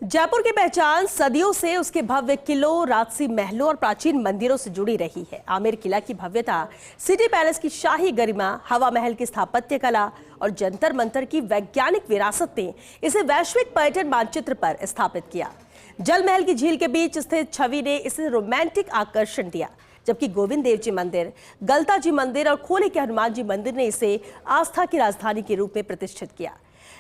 जयपुर की पहचान सदियों से उसके भव्य किलों, राजसी महलों और प्राचीन मंदिरों से जुड़ी रही है। आमेर किला की भव्यता, सिटी पैलेस की शाही गरिमा, हवा महल की स्थापत्य कला और जंतर मंतर की वैज्ञानिक विरासत ने इसे वैश्विक पर्यटन मानचित्र पर स्थापित किया। जल महल की झील के बीच स्थित छवि ने इसे रोमांटिक आकर्षण दिया, जबकि गोविंद देव जी मंदिर, गलता जी मंदिर और खोले के हनुमान जी मंदिर ने इसे आस्था की राजधानी के रूप में प्रतिष्ठित किया।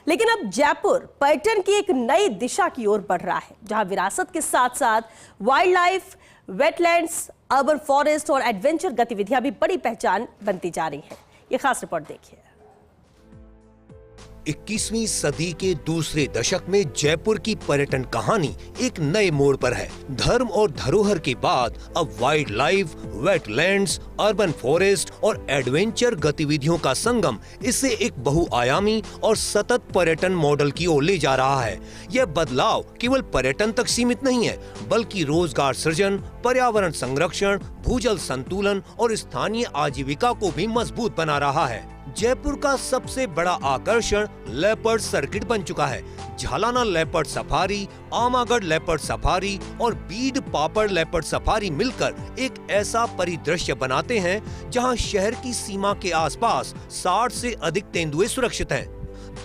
लेकिन अब जयपुर पर्यटन की एक नई दिशा की ओर बढ़ रहा है, जहां विरासत के साथ साथ wild life, wetlands, urban forest और एडवेंचर गतिविधियां भी बड़ी पहचान बनती जा रही हैं। ये खास रिपोर्ट देखिए। 21वीं सदी के दूसरे दशक में जयपुर की पर्यटन कहानी एक नए मोड़ पर है। धर्म और धरोहर के बाद अब wild life, wetlands, urban forest और एडवेंचर गतिविधियों का संगम इसे एक बहुआयामी और सतत पर्यटन मॉडल की ओर ले जा रहा है। यह बदलाव केवल पर्यटन तक सीमित नहीं है, बल्कि रोजगार सृजन, पर्यावरण संरक्षण, भूजल संतुलन और स्थानीय आजीविका को भी मजबूत बना रहा है। जयपुर का सबसे बड़ा आकर्षण लेपर्ड सर्किट बन चुका है। Jhalana leopard safari, Amagarh leopard safari और बीड पापड़ लेपर्ड सफारी मिलकर एक ऐसा परिदृश्य बनाते हैं जहां शहर की सीमा के आसपास 60 से अधिक तेंदुए सुरक्षित हैं।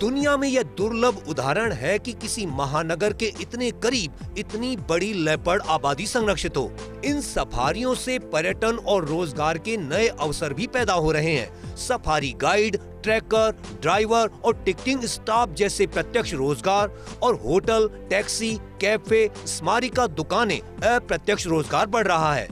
दुनिया में यह दुर्लभ उदाहरण है कि किसी महानगर के इतने करीब इतनी बड़ी लेपर्ड आबादी संरक्षित हो। इन सफारियों से पर्यटन और रोजगार के नए अवसर भी पैदा हो रहे हैं। सफारी गाइड, ट्रैकर, ड्राइवर और टिकटिंग स्टाफ जैसे प्रत्यक्ष रोजगार और होटल, टैक्सी, कैफे, स्मारिका दुकानें अप्रत्यक्ष रोजगार बढ़ रहा है।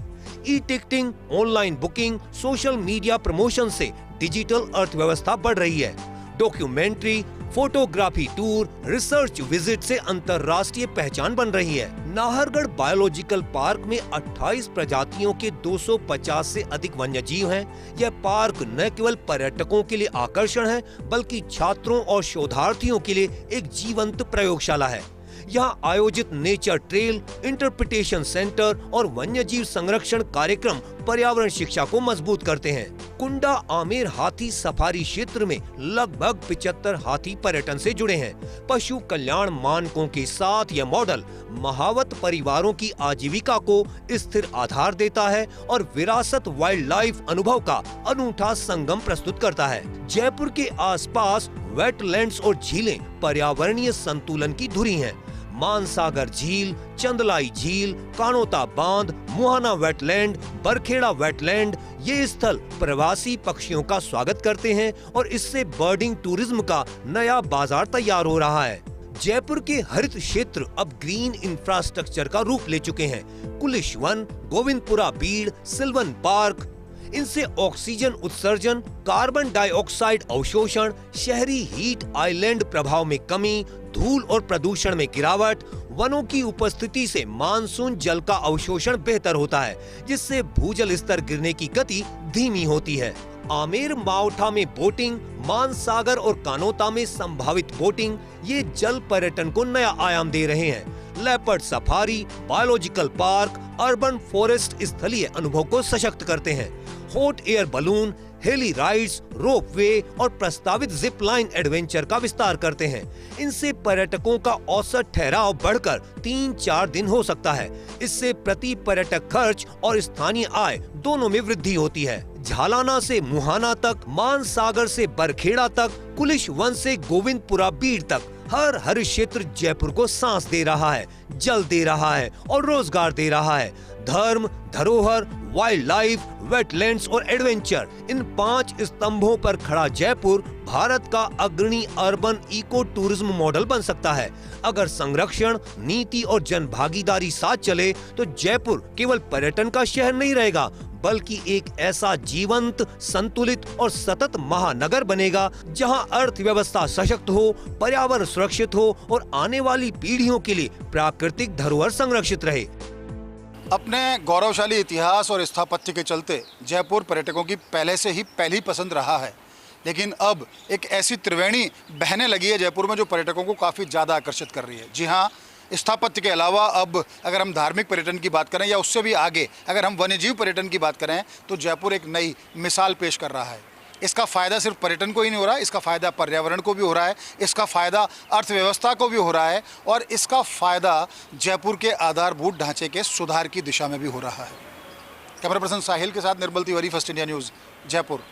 E ticketing, online booking, social media promotion से डिजिटल अर्थव्यवस्था बढ़ रही है। Documentary, photography tour, research visit से अंतर्राष्ट्रीय पहचान बन रही है। नाहरगढ़ बायोलॉजिकल पार्क में 28 प्रजातियों के 250 से अधिक वन्यजीव हैं। यह पार्क न केवल पर्यटकों के लिए आकर्षण है, बल्कि छात्रों और शोधार्थियों के लिए एक जीवंत प्रयोगशाला है। यहाँ आयोजित नेचर ट्रेल, इंटरप्रिटेशन सेंटर और वन्यजीव संरक्षण कार्यक्रम पर्यावरण शिक्षा को मजबूत करते हैं। कुंडा आमेर हाथी सफारी क्षेत्र में लगभग 75 हाथी पर्यटन से जुड़े हैं। पशु कल्याण मानकों के साथ यह मॉडल महावत परिवारों की आजीविका को स्थिर आधार देता है और विरासत वाइल्ड लाइफ अनुभव का अनूठा संगम प्रस्तुत करता है। जयपुर के आसपास वेटलैंड्स और झीलें पर्यावरणीय संतुलन की धुरी हैं। मानसागर झील, चंदलाई झील, कानोता बांध, मुहाना वेटलैंड, बरखेड़ा वेटलैंड, ये स्थल प्रवासी पक्षियों का स्वागत करते हैं और इससे बर्डिंग टूरिज्म का नया बाजार तैयार हो रहा है। जयपुर के हरित क्षेत्र अब ग्रीन इंफ्रास्ट्रक्चर का रूप ले चुके हैं। कुलिश वन, गोविंदपुरा बीड़, सिल्वन पार्क, इनसे ऑक्सीजन उत्सर्जन, कार्बन डाइऑक्साइड अवशोषण, शहरी हीट आइलैंड प्रभाव में कमी, धूल और प्रदूषण में गिरावट, वनों की उपस्थिति से मानसून जल का अवशोषण बेहतर होता है, जिससे भूजल स्तर गिरने की गति धीमी होती है। आमेर मावठा में बोटिंग, मानसागर और कानोता में संभावित बोटिंग, ये जल पर्यटन को नया आयाम दे रहे हैं। Leopard safari, biological park, urban forest स्थलीय अनुभव को सशक्त करते हैं। Hot air balloon, heli rides, ropeway और प्रस्तावित जिप लाइन एडवेंचर का विस्तार करते हैं। इनसे पर्यटकों का औसत ठहराव बढ़कर 3-4 दिन हो सकता है। इससे प्रति पर्यटक खर्च और स्थानीय आय दोनों में वृद्धि होती है। झालाना से मुहाना तक, मानसागर से बरखेड़ा तक, कुलिश वन से गोविंदपुरा बीड़ तक हर क्षेत्र जयपुर को सांस दे रहा है, जल दे रहा है और रोजगार दे रहा है। धर्म, धरोहर, वाइल्ड लाइफ, वेटलैंड्स और एडवेंचर, इन 5 स्तंभों पर खड़ा जयपुर भारत का अग्रणी अर्बन इको टूरिज्म मॉडल बन सकता है। अगर संरक्षण, नीति और जन भागीदारी साथ चले तो जयपुर केवल पर्यटन का शहर नहीं रहेगा, बल्कि एक ऐसा जीवंत, संतुलित और सतत महानगर बनेगा जहां अर्थव्यवस्था सशक्त हो, पर्यावरण सुरक्षित हो और आने वाली पीढ़ियों के लिए प्राकृतिक धरोहर संरक्षित रहे। अपने गौरवशाली इतिहास और स्थापत्य के चलते जयपुर पर्यटकों की पहले से ही पहली पसंद रहा है, लेकिन अब एक ऐसी त्रिवेणी बहने लगी है जयपुर में जो पर्यटकों को काफ़ी ज़्यादा आकर्षित कर रही है। जी हाँ, स्थापत्य के अलावा अब अगर हम धार्मिक पर्यटन की बात करें या उससे भी आगे अगर हम वन्यजीव पर्यटन की बात करें तो जयपुर एक नई मिसाल पेश कर रहा है। इसका फ़ायदा सिर्फ पर्यटन को ही नहीं हो रहा, इसका फ़ायदा पर्यावरण को भी हो रहा है, इसका फ़ायदा अर्थव्यवस्था को भी हो रहा है और इसका फ़ायदा जयपुर के आधारभूत ढांचे के सुधार की दिशा में भी हो रहा है। कैमरा पर्सन साहिल के साथ Nirmal Tiwari, First India News, Jaipur.